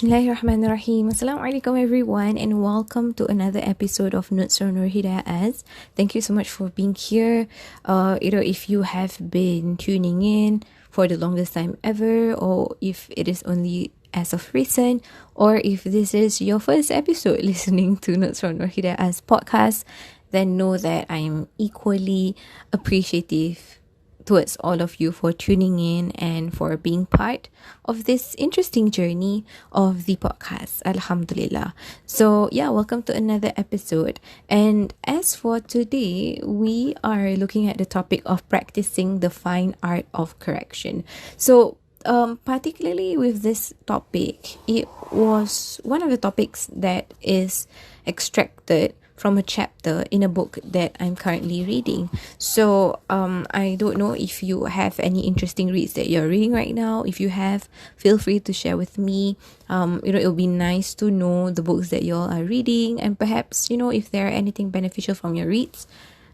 Bismillahirrahmanirrahim. Assalamualaikum everyone, and welcome to another episode of Nurhdyhaz. Thank you so much for being here. If you have been tuning in for the longest time ever, or if it is only as of recent, or if this is your first episode listening to Nurhdyhaz podcast, then know that I am equally appreciative towards all of you for tuning in and for being part of this interesting journey of the podcast. Alhamdulillah. So welcome to another episode. And as for today, we are looking at the topic of practicing the fine art of correction. So particularly with this topic, it was one of the topics that is extracted from a chapter in a book that I'm currently reading. So I don't know if you have any interesting reads that you're reading right now. If you have, feel free to share with me. It'll be nice to know the books that you all are reading, and perhaps if there are anything beneficial from your reads,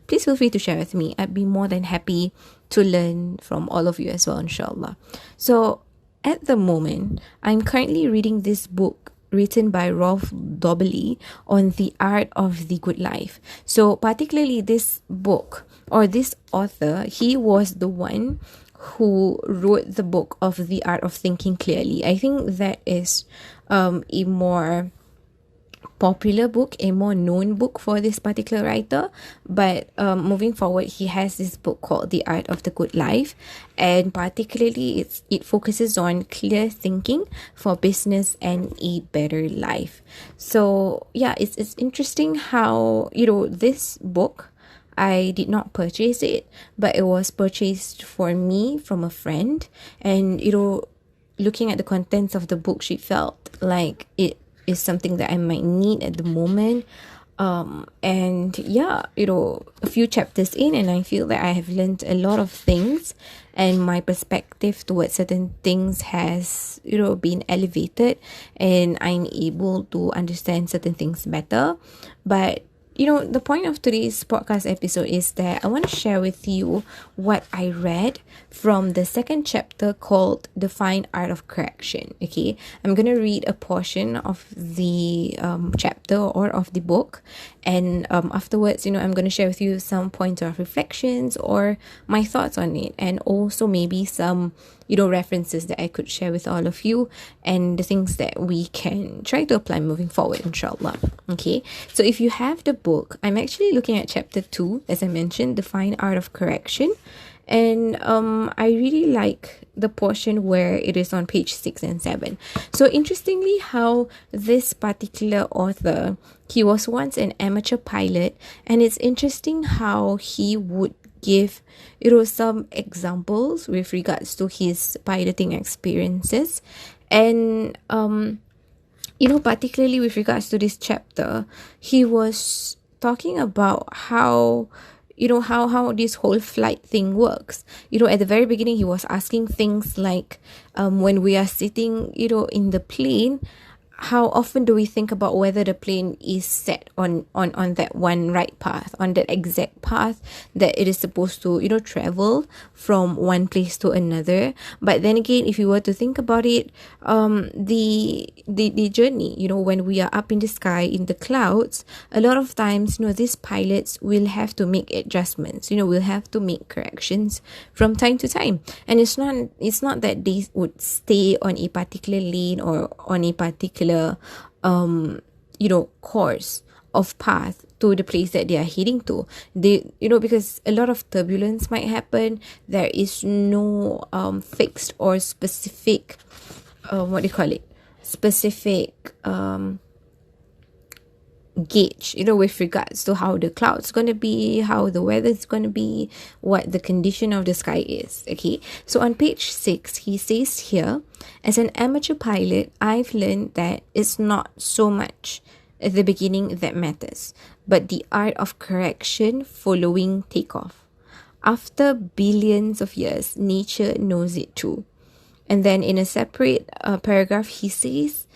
please feel free to share with me. I'd be more than happy to learn from all of you as well, insyaAllah. So at the moment, I'm currently reading this book written by Rolf Dobelli on the art of the good life. So particularly this book, or this author, he was the one who wrote the book of the art of thinking clearly. I think that is a more popular book, a more known book for this particular writer. But moving forward, he has this book called The Art of the Good Life, and particularly it focuses on clear thinking for business and a better life. So it's interesting how this book, I did not purchase it, but it was purchased for me from a friend, and looking at the contents of the book, she felt like it is something that I might need at the moment. A few chapters in, and I feel that I have learned a lot of things, and my perspective towards certain things has been elevated, and I'm able to understand certain things better. But the point of today's podcast episode is that I want to share with you what I read from the second chapter called The Fine Art of Correction. Okay, I'm going to read a portion of the chapter or of the book, and afterwards, I'm going to share with you some points of reflections or my thoughts on it, and also maybe some references that I could share with all of you, and the things that we can try to apply moving forward, insyaAllah. Okay, so if you have the book, I'm actually looking at chapter 2, as I mentioned, The Fine Art of Correction. And I really like the portion where it is on page 6 and 7. So interestingly, how this particular author, he was once an amateur pilot, and it's interesting how he would give some examples with regards to his piloting experiences. And particularly with regards to this chapter, he was talking about how how this whole flight thing works. At the very beginning, he was asking things like, when we are sitting in the plane, how often do we think about whether the plane is set on that one right path, on that exact path that it is supposed to travel from one place to another? But then again, if you were to think about it, the journey, when we are up in the sky in the clouds, a lot of times these pilots will have to make adjustments, will have to make corrections from time to time. And it's not that they would stay on a particular lane or on a particular course of path to the place that they are heading to. They because a lot of turbulence might happen. There is no fixed or specific specific gauge with regards to how the clouds going to be, how the weather is going to be, what the condition of the sky is. Okay, so on page 6, he says here, as an amateur pilot, I've learned that it's not so much at the beginning that matters, but the art of correction following takeoff. After billions of years, nature knows it too. And then in a separate paragraph, he says,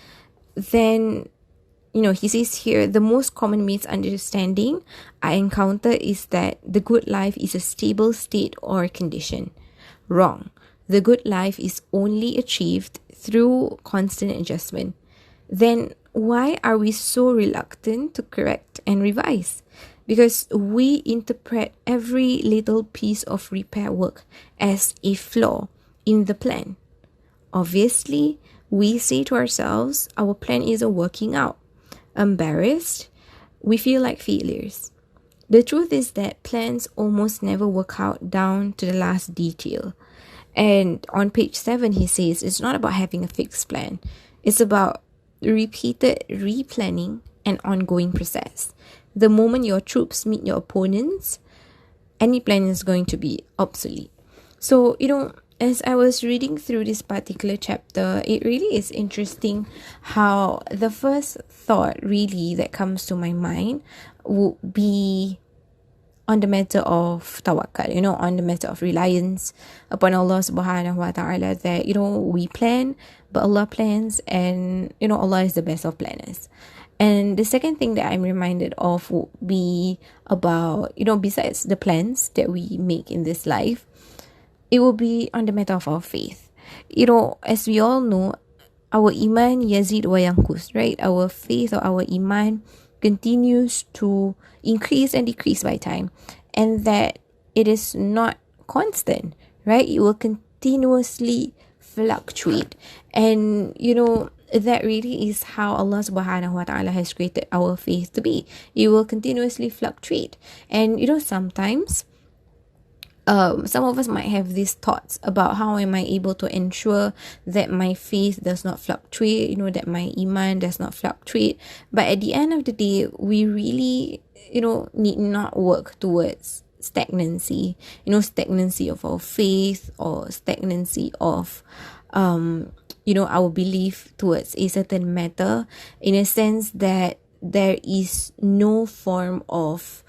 he says here, the most common misunderstanding I encounter is that the good life is a stable state or condition. Wrong. The good life is only achieved through constant adjustment. then why are we so reluctant to correct and revise? Because we interpret every little piece of repair work as a flaw in the plan. Obviously, we say to ourselves, our plan isn't working out. Embarrassed, we feel like failures. The truth is that plans almost never work out down to the last detail. And on page 7, he says it's not about having a fixed plan. It's about repeated replanning and ongoing process. The moment your troops meet your opponents, any plan is going to be obsolete. So, as I was reading through this particular chapter, it really is interesting how the first thought really that comes to my mind would be on the matter of tawakkul, on the matter of reliance upon Allah subhanahu wa ta'ala, that, we plan, but Allah plans, and, Allah is the best of planners. And the second thing that I'm reminded of would be about, besides the plans that we make in this life, it will be on the matter of our faith. As we all know, our iman yazid wa yankus, right? Our faith or our iman continues to increase and decrease by time, and that it is not constant, right? It will continuously fluctuate. And that really is how Allah subhanahu wa ta'ala has created our faith to be. It will continuously fluctuate. And sometimes some of us might have these thoughts about how am I able to ensure that my faith does not fluctuate, that my iman does not fluctuate. But at the end of the day, we really, need not work towards stagnancy, stagnancy of our faith, or stagnancy of, our belief towards a certain matter, in a sense that there is no form of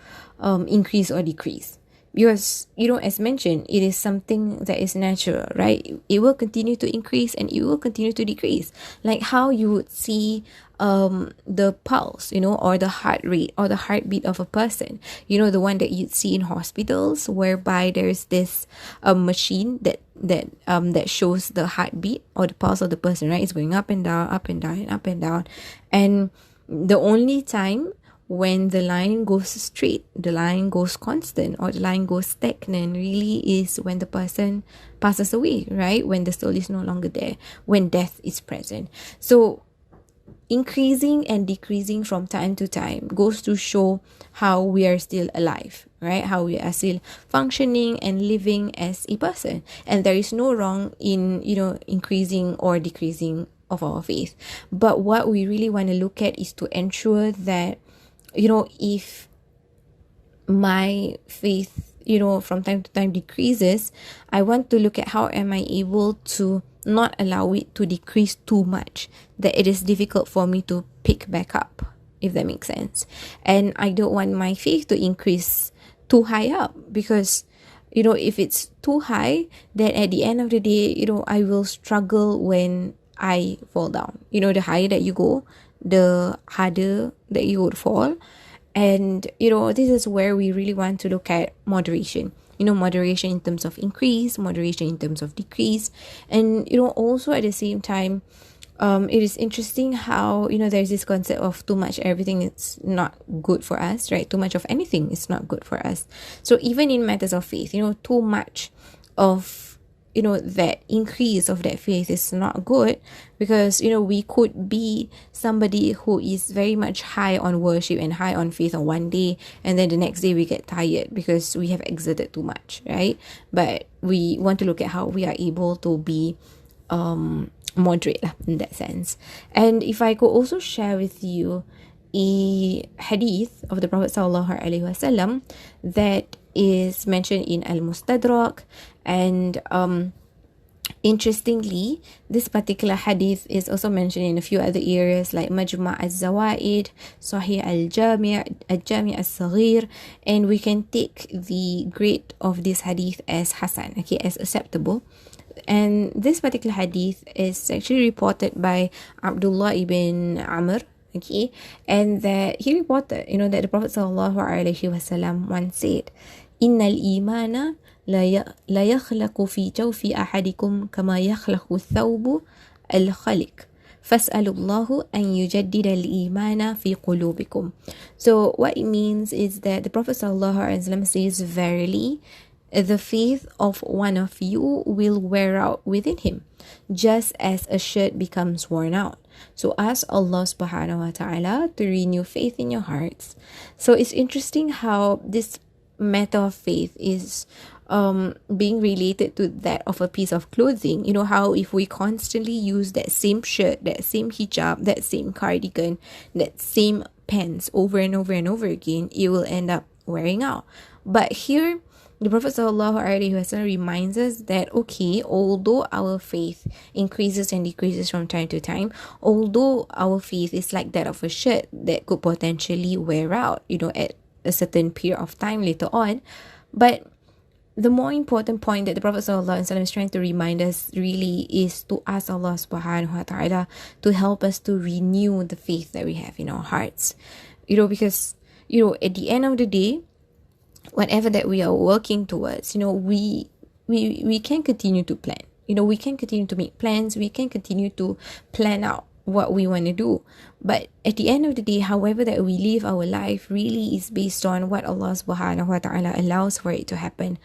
increase or decrease. Because, as mentioned, it is something that is natural, right? It will continue to increase and it will continue to decrease. Like how you would see the pulse, or the heart rate or the heartbeat of a person. The one that you'd see in hospitals, whereby there's this machine that shows the heartbeat or the pulse of the person, right? It's going up and down, up and down, and up and down. And the only time when the line goes straight, the line goes constant, or the line goes stagnant, really is when the person passes away, right? When the soul is no longer there, when death is present. So increasing and decreasing from time to time goes to show how we are still alive, right? How we are still functioning and living as a person. And there is no wrong in, increasing or decreasing of our faith. But what we really want to look at is to ensure that, if my faith, from time to time decreases, I want to look at how am I able to not allow it to decrease too much, that it is difficult for me to pick back up, if that makes sense. And I don't want my faith to increase too high up, because, if it's too high, then at the end of the day, I will struggle when I fall down. The higher that you go, the harder that you would fall. And this is where we really want to look at moderation, moderation in terms of increase, moderation in terms of decrease. And also at the same time, it is interesting how there's this concept of too much everything is not good for us, right? Too much of anything is not good for us. So even in matters of faith, too much of that increase of that faith is not good, because we could be somebody who is very much high on worship and high on faith on one day, and then the next day we get tired because we have exerted too much, right? But we want to look at how we are able to be moderate in that sense. And if I could also share with you a hadith of the Prophet sallallahu alaihi wasallam that is mentioned in Al-Mustadrak. And interestingly, this particular hadith is also mentioned in a few other areas like Majma' al-Zawaid, Sahih al-Jami' al-Saghir, and we can take the grade of this hadith as Hasan, okay, as acceptable. And this particular hadith is actually reported by Abdullah ibn Amr, okay, and that he reported, that the Prophet sallallahu alaihi wasallam once said, Innal imana la yakhlaqu fi jawfi ahadikum kama yakhlaqu thawbu al-khaliq فَاسْأَلُوا اللَّهُ أَنْ يُجَدِّدَ الْإِيمَانَ فِي قُلُوبِكُم. So what it means is that the Prophet ﷺ says, verily, the faith of one of you will wear out within him, just as a shirt becomes worn out. So ask Allah subhanahu wa ta'ala to renew faith in your hearts. So it's interesting how this matter of faith is being related to that of a piece of clothing. You know how if we constantly use that same shirt, that same hijab, that same cardigan, that same pants over and over and over again, it will end up wearing out. But here the Prophet ﷺ reminds us that, okay, although our faith increases and decreases from time to time, although our faith is like that of a shirt that could potentially wear out, at a certain period of time later on, but the more important point that the Prophet ﷺ is trying to remind us really is to ask Allah subhanahu wa ta'ala to help us to renew the faith that we have in our hearts. Because, at the end of the day, whatever that we are working towards, we can continue to plan. We can continue to make plans. We can continue to plan out what we want to do. But at the end of the day, however that we live our life really is based on what Allah subhanahu wa ta'ala allows for it to happen.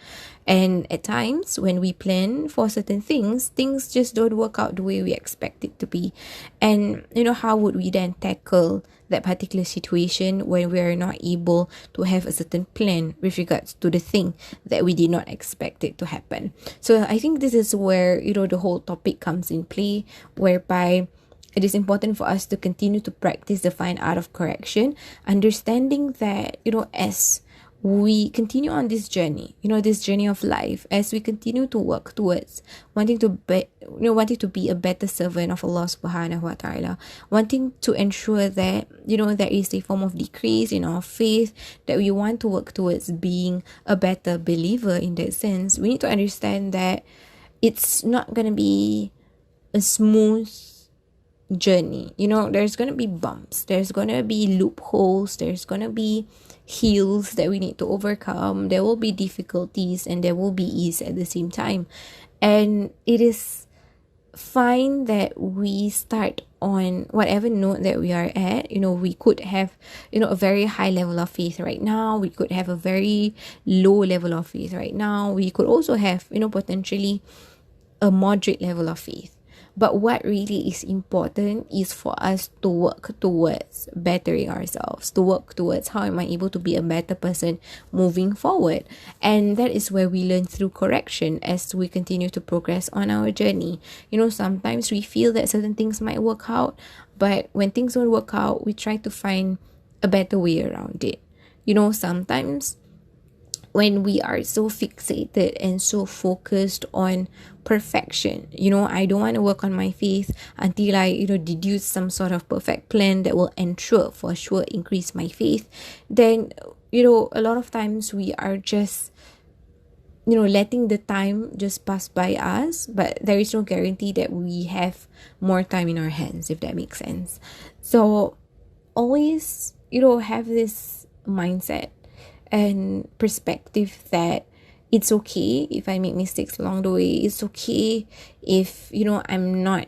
And at times when we plan for certain things just don't work out the way we expect it to be. And how would we then tackle that particular situation when we are not able to have a certain plan with regards to the thing that we did not expect it to happen? So I think this is where the whole topic comes in play, whereby it is important for us to continue to practice the fine art of correction, understanding that, as we continue on this journey, this journey of life, as we continue to work towards wanting to be a better servant of Allah subhanahu wa ta'ala, wanting to ensure that, there is a form of decrease in our faith, that we want to work towards being a better believer in that sense, we need to understand that it's not going to be a smooth journey. There's going to be bumps, there's going to be loopholes, there's going to be hills that we need to overcome, there will be difficulties, and there will be ease at the same time. And it is fine that we start on whatever note that we are at. We could have a very high level of faith right now, we could have a very low level of faith right now, we could also have potentially a moderate level of faith. But what really is important is for us to work towards bettering ourselves, to work towards how am I able to be a better person moving forward. And that is where we learn through correction as we continue to progress on our journey. Sometimes we feel that certain things might work out, but when things don't work out, we try to find a better way around it. Sometimes when we are so fixated and so focused on perfection, I don't want to work on my faith until I deduce some sort of perfect plan that will ensure for sure increase my faith, then a lot of times we are just letting the time just pass by us, but there is no guarantee that we have more time in our hands, if that makes sense. So always have this mindset and perspective that it's okay if I make mistakes along the way. It's okay if I'm not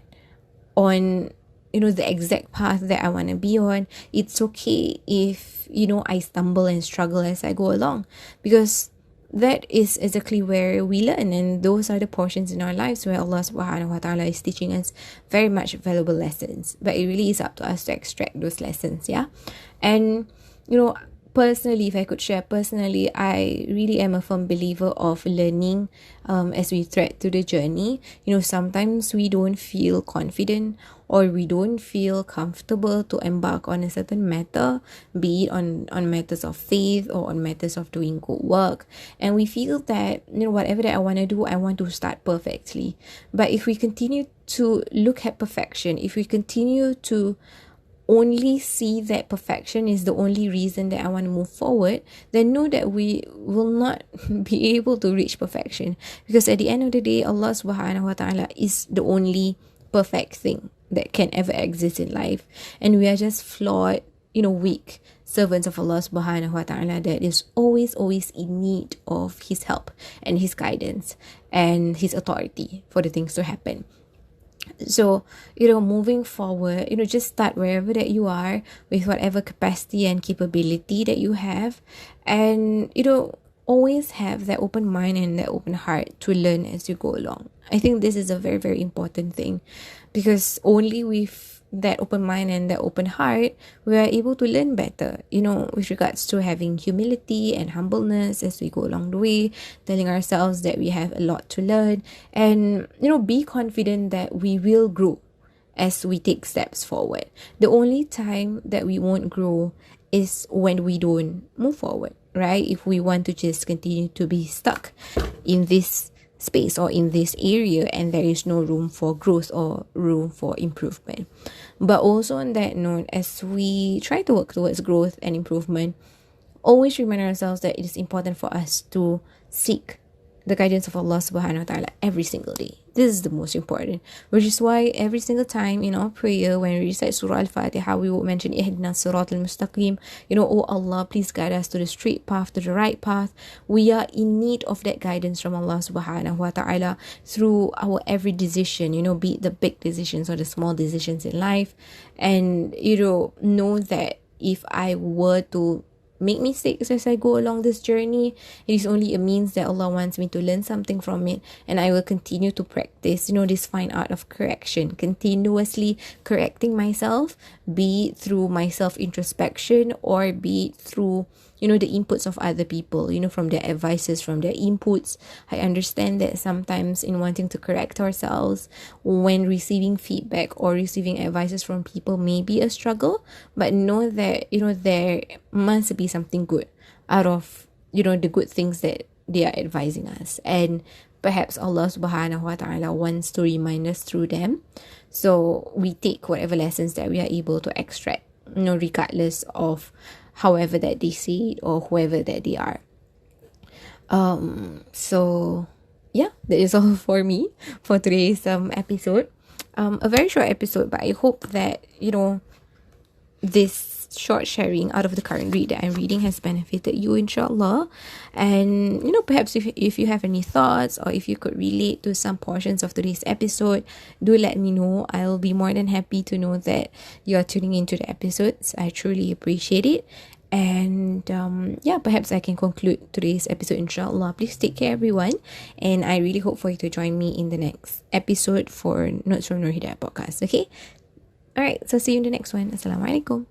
on the exact path that I want to be on. It's okay if I stumble and struggle as I go along, because that is exactly where we learn, and those are the portions in our lives where Allah subhanahu wa ta'ala is teaching us very much valuable lessons. But it really is up to us to extract those lessons. And personally, if I could share personally, I really am a firm believer of learning as we thread through the journey. Sometimes we don't feel confident or we don't feel comfortable to embark on a certain matter, be it on matters of faith or on matters of doing good work. And we feel that, whatever that I want to do, I want to start perfectly. But if we continue to look at perfection, if we continue to only see that perfection is the only reason that I want to move forward, then know that we will not be able to reach perfection. Because at the end of the day, Allah subhanahu wa ta'ala is the only perfect thing that can ever exist in life. And we are just flawed, weak servants of Allah subhanahu wa ta'ala that is always in need of His help and His guidance and His authority for the things to happen. So, moving forward, just start wherever that you are with whatever capacity and capability that you have. And, always have that open mind and that open heart to learn as you go along. I think this is a very, very important thing, because only with that open mind and that open heart, we are able to learn better, with regards to having humility and humbleness as we go along the way, telling ourselves that we have a lot to learn, and, be confident that we will grow as we take steps forward. The only time that we won't grow is when we don't move forward, right? If we want to just continue to be stuck in this space or in this area, and there is no room for growth or room for improvement. But also on that note, as we try to work towards growth and improvement, always remind ourselves that it is important for us to seek the guidance of Allah subhanahu wa ta'ala every single day. This is the most important, which is why every single time in our prayer, when we recite Surah Al-Fatiha, we will mention Ihdina Sirat al-Mustaqim, oh Allah, please guide us to the straight path, to the right path. We are in need of that guidance from Allah subhanahu wa ta'ala through our every decision, be it the big decisions or the small decisions in life. And, know that if I were to make mistakes as I go along this journey, it is only a means that Allah wants me to learn something from it, and I will continue to practice, this fine art of correction, continuously correcting myself, be it through my self-introspection or be it through, the inputs of other people, from their advices, from their inputs. I understand that sometimes in wanting to correct ourselves, when receiving feedback or receiving advices from people may be a struggle, but know that, there must be something good out of, the good things that they are advising us. And perhaps Allah subhanahu wa ta'ala wants to remind us through them. So we take whatever lessons that we are able to extract, regardless of however that they say it or whoever that they are. So yeah, that is all for me for today's episode. A very short episode, but I hope that, this short sharing out of the current read that I'm reading has benefited you, insyaAllah. And, perhaps if you have any thoughts, or if you could relate to some portions of today's episode, do let me know. I'll be more than happy to know that you are tuning into the episodes. I truly appreciate it. And perhaps I can conclude today's episode, insyaAllah. Please take care, everyone, and I really hope for you to join me in the next episode for Notes from Nurhdyhaz podcast. Okay, alright, so see you in the next one. Assalamualaikum.